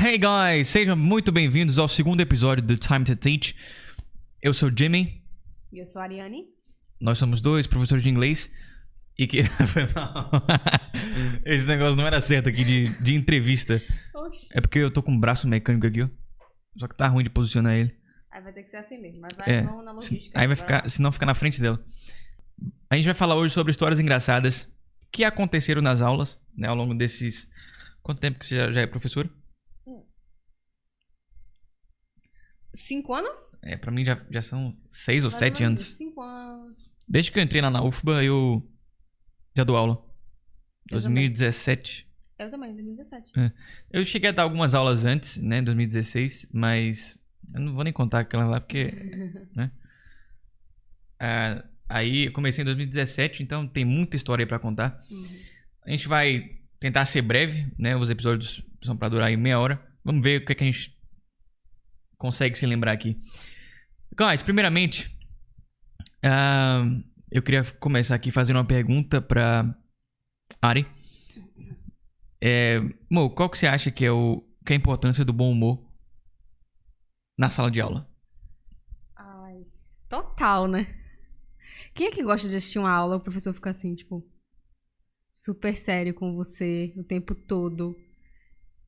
Hey guys, sejam muito bem-vindos ao segundo episódio do Time to Teach. Eu sou o Jimmy. E eu sou a Ariane. Nós somos dois professores de inglês. E que... Esse negócio não era certo aqui de entrevista. Oxi. É porque eu tô com um braço mecânico aqui, ó. Só que tá ruim de posicionar ele. Aí vai ter que ser assim mesmo, mas vamos na logística. Aí vai ficar, senão fica na frente dela. A gente vai falar hoje sobre histórias engraçadas que aconteceram nas aulas, né, ao longo desses... Quanto tempo que você já é professora? 5 anos? Pra mim já são 6 ou 7 anos. 5 anos. Desde que eu entrei lá na UFBA, eu já dou aula. 2017. Eu também, 2017. Eu cheguei a dar algumas aulas antes, né, em 2016, mas eu não vou nem contar aquela lá, porque... né? Aí eu comecei em 2017, então tem muita história aí pra contar. A gente vai tentar ser breve, né? Os episódios são pra durar aí meia hora. Vamos ver o que, é que a gente consegue se lembrar aqui. Guys, primeiramente, eu queria começar aqui fazendo uma pergunta pra Ari. Mo, qual que você acha que é a importância do bom humor na sala de aula? Ai, total, né? Quem é que gosta de assistir uma aula e o professor fica assim, tipo, super sério com você o tempo todo?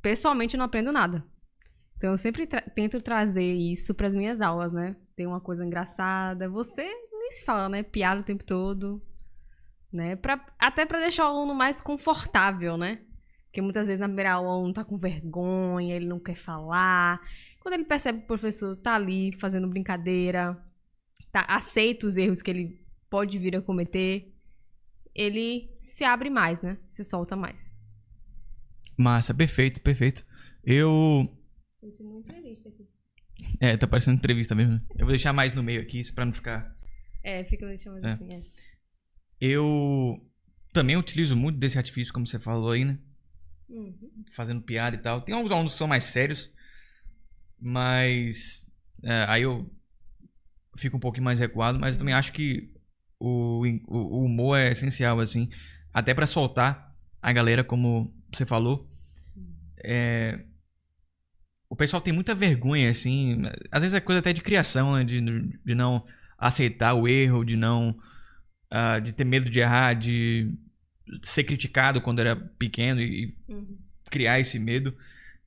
Pessoalmente, eu não aprendo nada. Então, eu sempre tento trazer isso pras minhas aulas, né? Tem uma coisa engraçada. Você nem se fala, né? Piada o tempo todo, né? Até pra deixar o aluno mais confortável, né? Porque muitas vezes na primeira aula o aluno tá com vergonha, ele não quer falar. Quando ele percebe que o professor tá ali fazendo brincadeira, aceita os erros que ele pode vir a cometer, ele se abre mais, né? Se solta mais. Massa, perfeito, perfeito. Isso é uma entrevista aqui. Tá parecendo entrevista mesmo. Eu vou deixar mais no meio aqui, isso pra não ficar... Fica deixando mais assim, Eu também utilizo muito desse artifício, como você falou aí, né? Fazendo piada e tal. Tem alguns alunos que são mais sérios, mas aí eu fico um pouquinho mais recuado, mas eu também acho que o humor é essencial, assim, até pra soltar a galera, como você falou. O pessoal tem muita vergonha, assim, às vezes é coisa até de criação, né? De não aceitar o erro, de ter medo de errar, de ser criticado quando era pequeno e criar esse medo.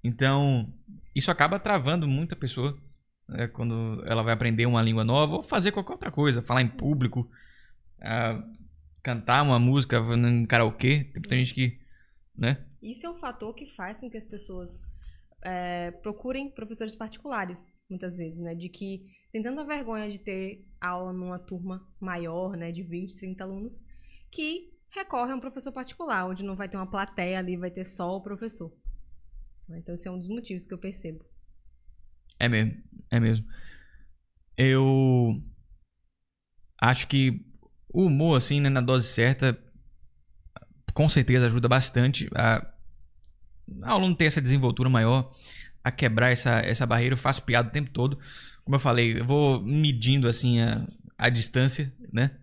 Então, isso acaba travando muita pessoa, né, quando ela vai aprender uma língua nova ou fazer qualquer outra coisa, falar em público, cantar uma música em karaokê. Tem gente que, né? Isso é um fator que faz com que as pessoas procurem professores particulares, muitas vezes, né? De que tem tanta vergonha de ter aula numa turma maior, né? De 20, 30 alunos, que recorre a um professor particular, onde não vai ter uma plateia ali, vai ter só o professor. Então, esse é um dos motivos que eu percebo. É mesmo. Eu acho que o humor, assim, né, na dose certa, com certeza ajuda bastante a aluno ter essa desenvoltura maior, a quebrar essa barreira. Eu faço piada o tempo todo. Como eu falei, eu vou medindo, assim, a distância, né?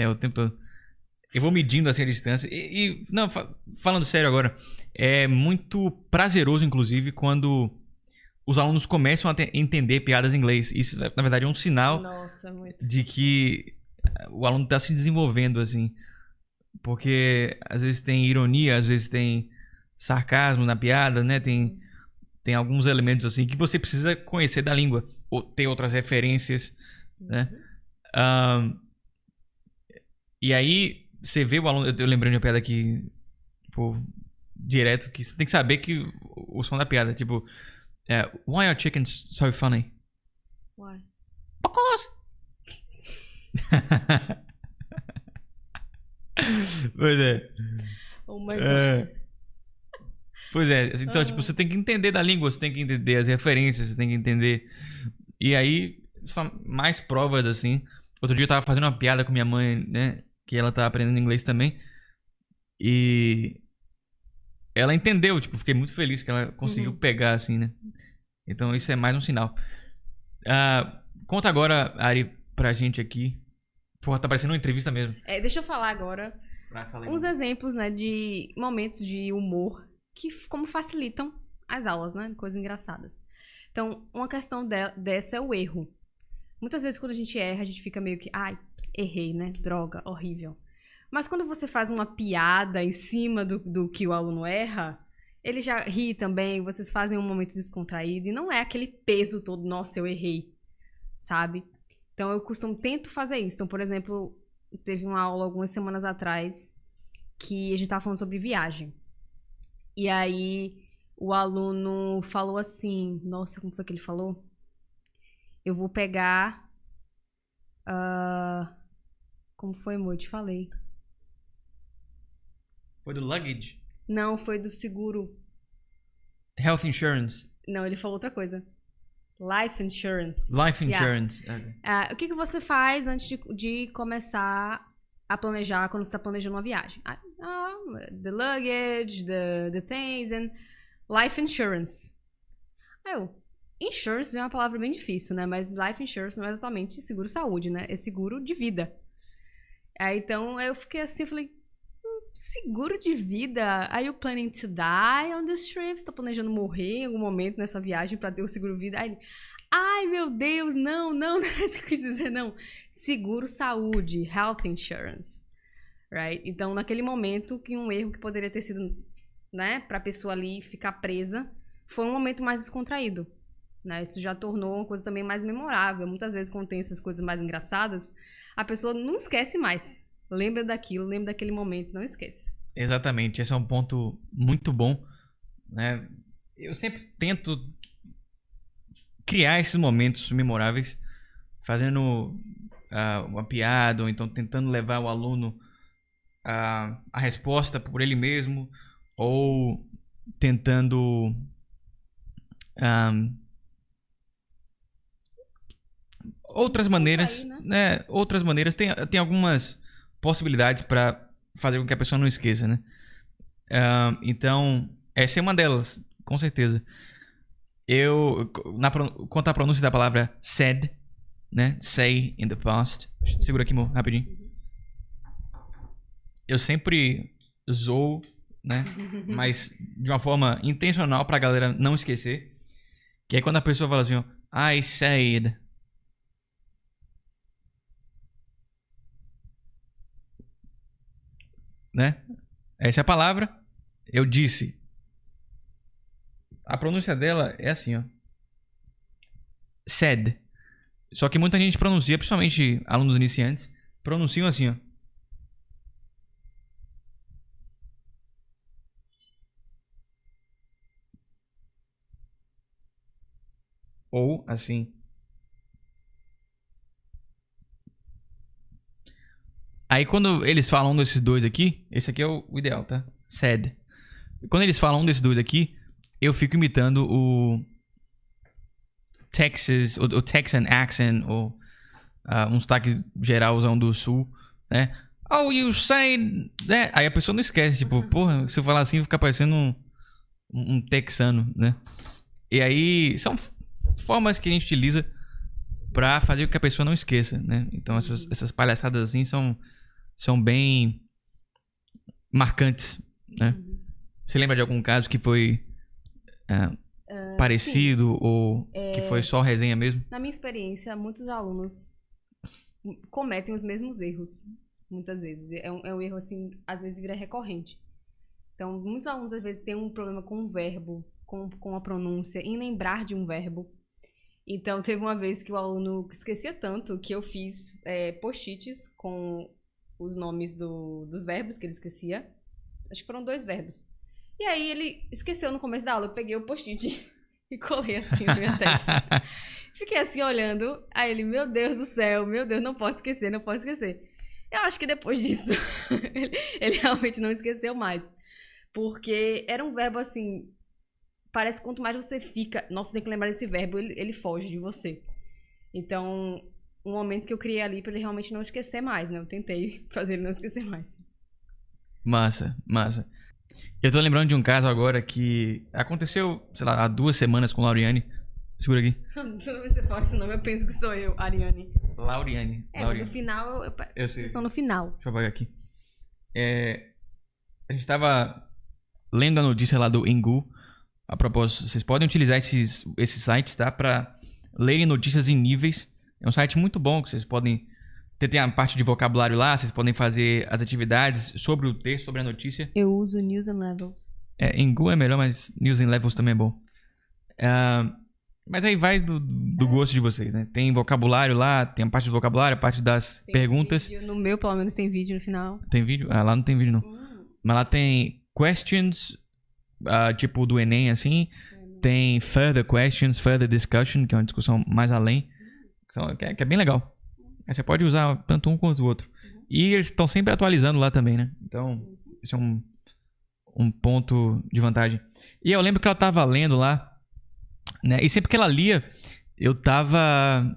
O tempo todo. Eu vou medindo, assim, a distância. Não, falando sério agora, é muito prazeroso, inclusive, quando os alunos começam a entender piadas em inglês. Isso, na verdade, é um sinal de que o aluno está se desenvolvendo, assim. Porque às vezes tem ironia, às vezes tem sarcasmo na piada, né? Tem alguns elementos assim que você precisa conhecer da língua, ou ter outras referências, né? E aí você vê o aluno... Eu lembrei de uma piada aqui, tipo, direto, que você tem que saber que o som da piada, tipo, why are chickens so funny? Why? Because. Pois é. Oh my God. Pois é, então, tipo, você tem que entender da língua, você tem que entender as referências, você tem que entender. E aí, são mais provas, assim. Outro dia eu tava fazendo uma piada com minha mãe, né? Que ela tá aprendendo inglês também. E ela entendeu, tipo, fiquei muito feliz que ela conseguiu pegar, assim, né? Então, isso é mais um sinal. Conta agora, Ari, pra gente aqui. Porra, tá parecendo uma entrevista mesmo. Deixa eu falar agora uns exemplos, né, de momentos de humor que como facilitam as aulas, né? Coisas engraçadas. Então, uma questão dessa é o erro. Muitas vezes quando a gente erra, a gente fica meio que, ai, errei, né? Droga, horrível. Mas quando você faz uma piada em cima do que o aluno erra, ele já ri também, vocês fazem um momento descontraído e não é aquele peso todo, nossa, eu errei, sabe? Então eu tento fazer isso. Então, por exemplo, teve uma aula algumas semanas atrás que a gente tava falando sobre viagem. E aí o aluno falou assim, nossa, como foi que ele falou? Eu vou pegar... como foi, amor? Eu te falei. Foi do luggage? Não, foi do seguro. Health insurance. Não, ele falou outra coisa. Life insurance. Life insurance. Yeah. O que você faz antes de começar a planejar quando você está planejando uma viagem? The luggage, the things, and life insurance. Insurance é uma palavra bem difícil, né? Mas life insurance não é exatamente seguro-saúde, né? É seguro de vida. Então eu fiquei assim, falei, seguro de vida? Are you planning to die on this trip? Você tá planejando morrer em algum momento nessa viagem pra ter o seguro-vida? Aí ele, ai meu Deus, não é isso que eu quis dizer, não. Seguro-saúde, health insurance, right? Então, naquele momento, que um erro que poderia ter sido, né, pra pessoa ali ficar presa, foi um momento mais descontraído, né? Isso já tornou uma coisa também mais memorável. Muitas vezes, quando tem essas coisas mais engraçadas, a pessoa não esquece mais. Lembra daquilo, lembra daquele momento, não esquece. Exatamente, esse é um ponto muito bom, né? Eu sempre tento criar esses momentos memoráveis, fazendo uma piada, ou então tentando levar o aluno a resposta por ele mesmo, ou tentando outras maneiras, aí, né? Outras maneiras, tem algumas possibilidades para fazer com que a pessoa não esqueça, né? Então, essa é uma delas, com certeza. Quanto à pronúncia da palavra said, né? Say in the past. Segura aqui, amor, rapidinho. Eu sempre zoo, né? Mas de uma forma intencional pra galera não esquecer. Que é quando a pessoa fala assim, ó, I said. Né? Essa é a palavra. Eu disse. A pronúncia dela é assim, ó. Said. Só que muita gente pronuncia, principalmente alunos iniciantes, pronunciam assim, ó. Ou assim. Aí quando eles falam desses dois aqui, esse aqui é o ideal, tá? Said. Quando eles falam desses dois aqui, eu fico imitando o Texas, o Texan accent, ou um sotaque geralzão do sul, né? Oh, you say that. Aí a pessoa não esquece, tipo, porra, se eu falar assim, fica parecendo um texano, né? E aí são formas que a gente utiliza pra fazer com que a pessoa não esqueça, né? Então essas palhaçadas assim são bem marcantes, né? Você lembra de algum caso que foi parecido, sim, ou que foi só resenha mesmo? Na minha experiência, muitos alunos cometem os mesmos erros, muitas vezes. É um erro, assim, às vezes vira recorrente. Então, muitos alunos, às vezes, têm um problema com o verbo, com a pronúncia, em lembrar de um verbo. Então, teve uma vez que o aluno esquecia tanto que eu fiz post-its com os nomes dos verbos que ele esquecia. Acho que foram 2 verbos. E aí ele esqueceu no começo da aula. Eu peguei o post-it e colei assim na minha testa. Fiquei assim olhando. Aí ele, meu Deus do céu, meu Deus, não posso esquecer, não posso esquecer. Eu acho que depois disso, ele realmente não esqueceu mais. Porque era um verbo assim... Parece que quanto mais você fica... Nossa, tem que lembrar desse verbo, ele foge de você. Então, um momento que eu criei ali pra ele realmente não esquecer mais, né? Eu tentei fazer ele não esquecer mais. Massa, massa. Eu tô lembrando de um caso agora que aconteceu, sei lá, há 2 semanas com Lauriane. Segura aqui. Toda vez que você fala esse nome, eu penso que sou eu, Ariane. Lauriane. Mas o final... Eu sei. Eu sou no final. Deixa eu apagar aqui. A gente tava lendo a notícia lá do Engu, A propósito, vocês podem utilizar esses sites, tá? Pra lerem notícias em níveis. É um site muito bom que vocês podem... Tem a parte de vocabulário lá, vocês podem fazer as atividades sobre o texto, sobre a notícia. Eu uso News and Levels. Em Google é melhor, mas News and Levels também é bom. Mas aí vai do gosto de vocês, né? Tem vocabulário lá, tem a parte do vocabulário, a parte das perguntas. Vídeo. No meu, pelo menos, tem vídeo no final. Tem vídeo? Ah, lá não tem vídeo, não. Mas lá tem questions, tipo do Enem, assim. Tem further questions, further discussion, que é uma discussão mais além. Que é bem legal. Aí você pode usar tanto um quanto o outro. E eles estão sempre atualizando lá também, né? Então, isso é um ponto de vantagem. E eu lembro que ela tava lendo lá, né? E sempre que ela lia, eu dava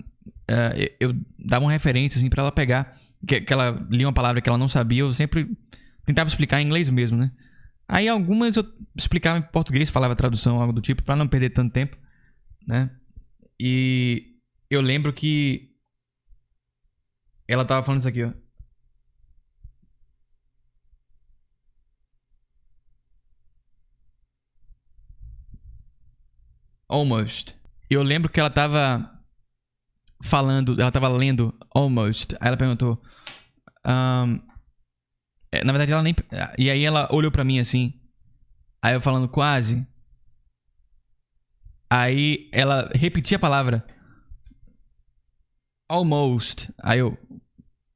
uma referência, assim, pra ela pegar. Que ela lia uma palavra que ela não sabia, eu sempre tentava explicar em inglês mesmo, né? Aí algumas eu explicava em português, falava tradução, algo do tipo, pra não perder tanto tempo, né? E eu lembro que ela tava falando isso aqui, ó. Almost. Eu lembro que ela tava lendo almost. Aí ela perguntou. Na verdade, ela nem. E aí ela olhou pra mim assim. Aí eu falando quase. Aí ela repetia a palavra. Almost. Aí eu.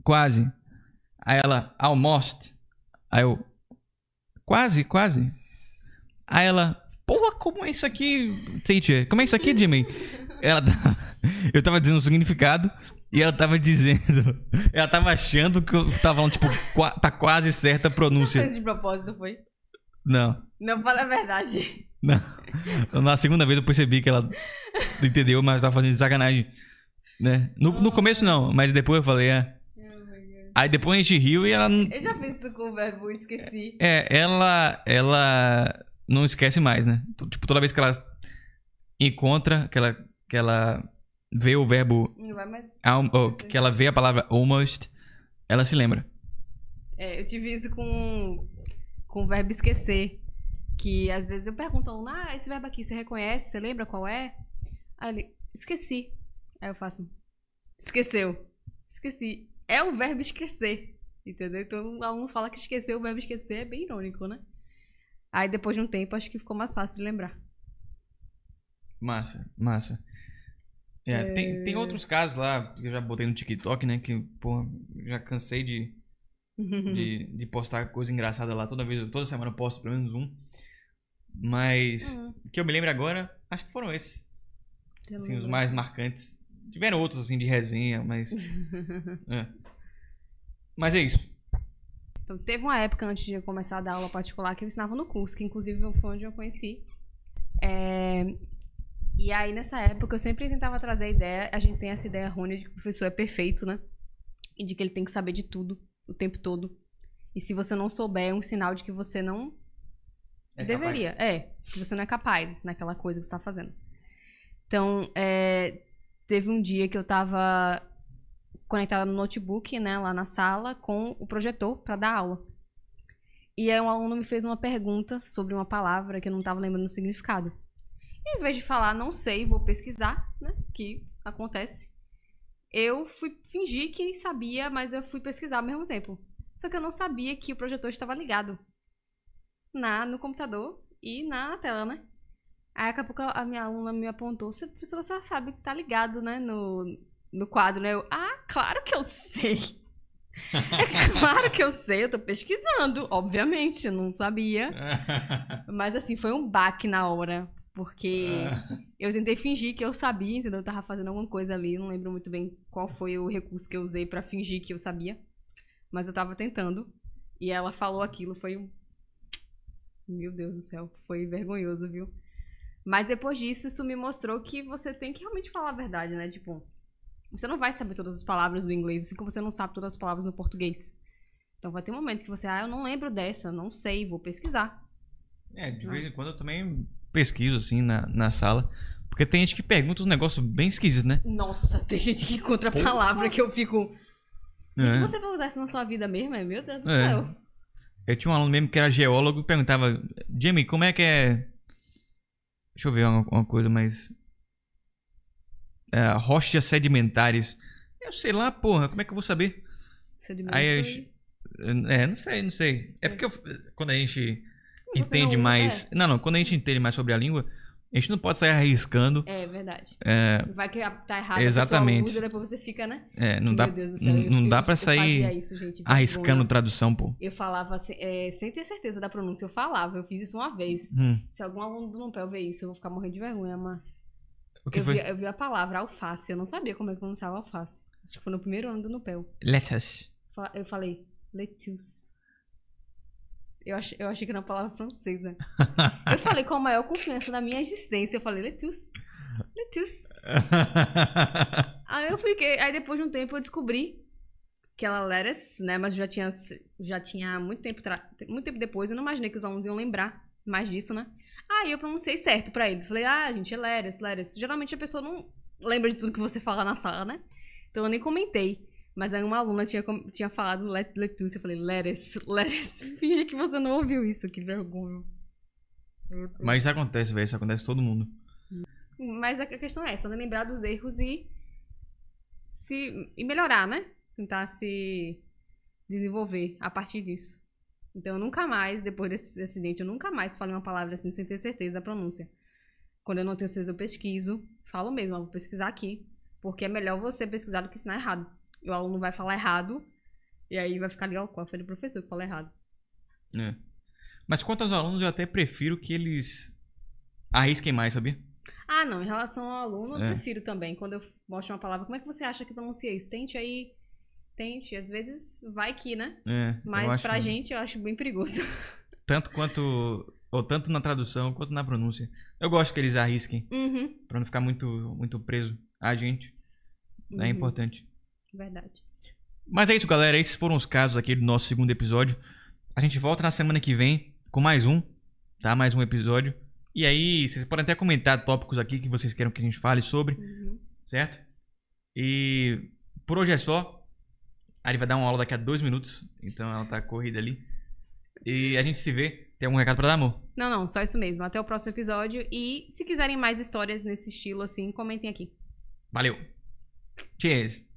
Quase. Aí ela. Almost. Aí eu. Quase, quase. Aí ela. Porra, como é isso aqui, teacher? Como é isso aqui, Jimmy? Eu tava dizendo o significado e ela tava dizendo. Ela tava achando que eu tava falando, tipo, tá quase certa a pronúncia. Você fez de propósito, foi? Não. Não fala a verdade. Não. Na segunda vez eu percebi que ela entendeu, mas eu tava fazendo de sacanagem. Né? No começo não, mas depois eu falei, Aí depois a gente riu e ela. Eu já fiz isso com o verbo esqueci. Ela não esquece mais, né? Tipo, toda vez que ela encontra, que ela vê o verbo... Não vai mais... que ela vê a palavra almost, ela se lembra. Eu tive isso com o verbo esquecer. Que às vezes eu pergunto ao aluno, esse verbo aqui, você reconhece? Você lembra qual é? Aí ele, esqueci. Aí eu faço, esqueceu. Esqueci. É o verbo esquecer. Entendeu? Então o aluno fala que esqueceu, o verbo esquecer é bem irônico, né? Aí depois de um tempo, acho que ficou mais fácil de lembrar. Massa. Tem outros casos lá, que eu já botei no TikTok, né? Que, porra, já cansei de postar coisa engraçada lá. Toda semana eu posto pelo menos um. Mas, que eu me lembro agora, acho que foram esses. Assim, os mais marcantes. Tiveram outros, assim, de resenha, mas... Mas é isso. Então, teve uma época antes de eu começar a dar aula particular que eu ensinava no curso, que inclusive foi onde eu conheci. E aí, nessa época, eu sempre tentava trazer a ideia, a gente tem essa ideia errônea de que o professor é perfeito, né? E de que ele tem que saber de tudo, o tempo todo. E se você não souber, é um sinal de que você não deveria. Que você não é capaz naquela coisa que você tá fazendo. Então, teve um dia que eu tava conectada no notebook, né, lá na sala, com o projetor para dar aula. E aí um aluno me fez uma pergunta sobre uma palavra que eu não estava lembrando o significado. E, em vez de falar, não sei, vou pesquisar, né, que acontece, eu fui fingir que sabia, mas eu fui pesquisar ao mesmo tempo. Só que eu não sabia que o projetor estava ligado no computador e na tela, né? Aí, daqui a pouco, a minha aluna me apontou, você sabe que tá ligado, né, no quadro, né? Claro que eu sei. Claro que eu sei, eu tô pesquisando, obviamente, eu não sabia. Mas assim, foi um baque na hora, porque eu tentei fingir que eu sabia, entendeu? Eu tava fazendo alguma coisa ali, não lembro muito bem qual foi o recurso que eu usei pra fingir que eu sabia. Mas eu tava tentando, e ela falou aquilo, meu Deus do céu, foi vergonhoso, viu? Mas depois disso, isso me mostrou que você tem que realmente falar a verdade, né? Tipo, você não vai saber todas as palavras do inglês, assim como você não sabe todas as palavras no português. Então vai ter um momento que você, eu não lembro dessa, não sei, vou pesquisar. De vez em quando eu também pesquiso, assim, na sala. Porque tem gente que pergunta uns negócios bem esquisitos, né? Nossa, tem gente que encontra a palavra que eu fico... Gente, você vai usar isso na sua vida mesmo? Meu Deus do céu. Eu tinha um aluno mesmo que era geólogo e perguntava, Jimmy, como é que é Deixa eu ver uma coisa mais... rochas sedimentares. Eu sei lá, porra, como é que eu vou saber? Sedimentary. Não sei. É porque quando a gente Você entende não- mais... Não, quando a gente entende mais sobre a língua, a gente não pode sair arriscando. É verdade. Vai que tá errado, Exatamente. a pessoa usa, depois você fica, né? Não dá, Meu Deus do céu, não dá pra eu sair fazia isso, gente, arriscando vergonha. tradução, pô. Eu falava sem ter certeza da pronúncia, eu falava, eu fiz isso uma vez. Se algum aluno do Numpel ver isso, eu vou ficar morrendo de vergonha, mas... O que foi? Eu vi a palavra alface, eu não sabia como é que pronunciava alface. Acho que foi no primeiro ano do Numpel. Lettuce. Eu falei, lettuce. Eu achei que era uma palavra francesa. Eu falei com a maior confiança na minha existência, eu falei, lettuce. Lettuce. Aí depois de um tempo eu descobri que ela lettuce, né, mas já tinha muito tempo depois, eu não imaginei que os alunos iam lembrar mais disso, né? Aí eu pronunciei certo pra eles. Falei, gente, é lettuce. Geralmente a pessoa não lembra de tudo que você fala na sala, né? Então eu nem comentei. Mas aí uma aluna tinha falado lettuce. Eu falei, lettuce. Finge que você não ouviu isso, que vergonha. Mas isso acontece, velho. Isso acontece com todo mundo. Mas a questão é essa, né? Lembrar dos erros e melhorar, né? Tentar se desenvolver a partir disso. Então, eu nunca mais, depois desse acidente, eu nunca mais falei uma palavra assim sem ter certeza da pronúncia. Quando eu não tenho certeza, eu pesquiso. Falo mesmo, vou pesquisar aqui. Porque é melhor você pesquisar do que ensinar errado. E o aluno vai falar errado. E aí vai ficar ali, qual foi o professor que falou errado. Mas quanto aos alunos, eu até prefiro que eles arrisquem mais, sabia? Não, em relação ao aluno, eu prefiro também. Quando eu mostro uma palavra, como é que você acha que pronuncia isso? Tente aí. Às vezes vai que, né? Mas pra gente eu acho bem perigoso. Tanto na tradução quanto na pronúncia. Eu gosto que eles arrisquem. Pra não ficar muito preso a gente. É importante. Verdade. Mas é isso, galera. Esses foram os casos aqui do nosso segundo episódio. A gente volta na semana que vem com mais um, tá? Mais um episódio. E aí, vocês podem até comentar tópicos aqui que vocês queiram que a gente fale sobre. Certo? E por hoje é só. A Ari vai dar uma aula daqui a 2 minutos. Então ela tá corrida ali. E a gente se vê. Tem algum recado pra dar, amor? Não, só isso mesmo. Até o próximo episódio. E se quiserem mais histórias nesse estilo assim, comentem aqui. Valeu. Cheers.